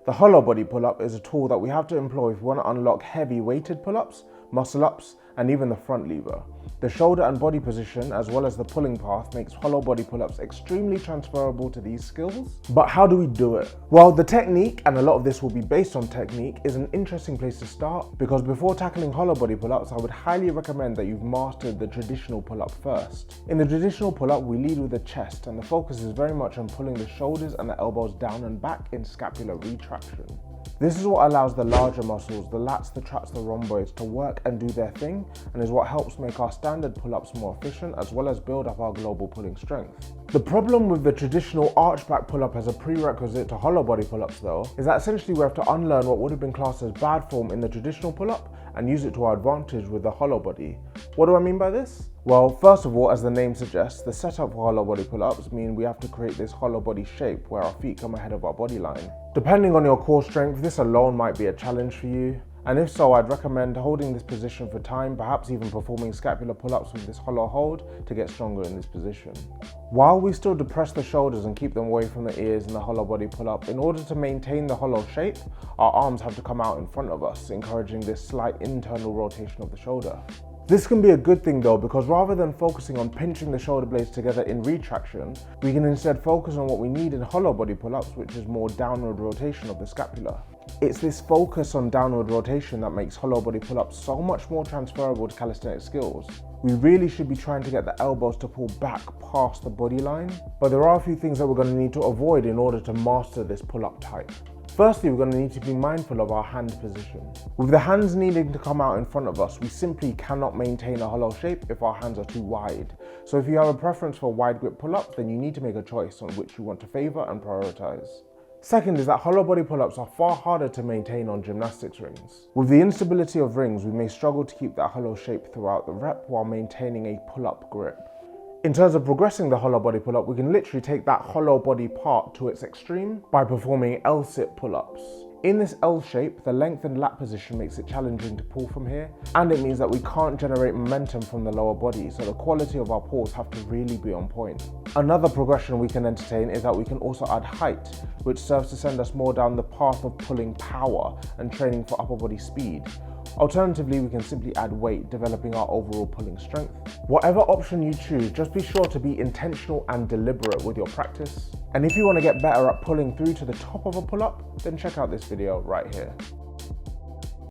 The hollow body pull-up is a tool that we have to employ if we want to unlock heavy weighted pull-ups, muscle-ups, and even the front lever. The shoulder and body position, as well as the pulling path, makes hollow body pull-ups extremely transferable to these skills. But how do we do it? Well, the technique, and a lot of this will be based on technique, is an interesting place to start, because before tackling hollow body pull-ups, I would highly recommend that you've mastered the traditional pull-up first. In the traditional pull-up, we lead with the chest, and the focus is very much on pulling the shoulders and the elbows down and back in scapular retraction. This is what allows the larger muscles, the lats, the traps, the rhomboids, to work and do their thing, and is what helps make our standard pull-ups more efficient, as well as build up our global pulling strength. The problem with the traditional arch back pull-up as a prerequisite to hollow body pull-ups though, is that essentially we have to unlearn what would have been classed as bad form in the traditional pull-up and use it to our advantage with the hollow body. What do I mean by this? Well, first of all, as the name suggests, the setup for hollow body pull-ups mean we have to create this hollow body shape where our feet come ahead of our body line. Depending on your core strength, this alone might be a challenge for you. And if so, I'd recommend holding this position for time, perhaps even performing scapular pull-ups with this hollow hold to get stronger in this position. While we still depress the shoulders and keep them away from the ears in the hollow body pull-up, in order to maintain the hollow shape, our arms have to come out in front of us, encouraging this slight internal rotation of the shoulder. This can be a good thing though, because rather than focusing on pinching the shoulder blades together in retraction, we can instead focus on what we need in hollow body pull-ups, which is more downward rotation of the scapula. It's this focus on downward rotation that makes hollow body pull-ups so much more transferable to calisthenics skills. We really should be trying to get the elbows to pull back past the body line, but there are a few things that we're going to need to avoid in order to master this pull-up type. Firstly, we're going to need to be mindful of our hand position. With the hands needing to come out in front of us, we simply cannot maintain a hollow shape if our hands are too wide. So if you have a preference for wide grip pull-ups, then you need to make a choice on which you want to favor and prioritize. Second is that hollow body pull-ups are far harder to maintain on gymnastics rings. With the instability of rings, we may struggle to keep that hollow shape throughout the rep while maintaining a pull-up grip. In terms of progressing the hollow body pull-up, we can literally take that hollow body part to its extreme by performing L-sit pull-ups. In this L shape, the lengthened lat position makes it challenging to pull from here, and it means that we can't generate momentum from the lower body, so the quality of our pulls have to really be on point. Another progression we can entertain is that we can also add height, which serves to send us more down the path of pulling power and training for upper body speed. Alternatively, we can simply add weight, developing our overall pulling strength. Whatever option you choose, just be sure to be intentional and deliberate with your practice. And if you want to get better at pulling through to the top of a pull-up, then check out this video right here.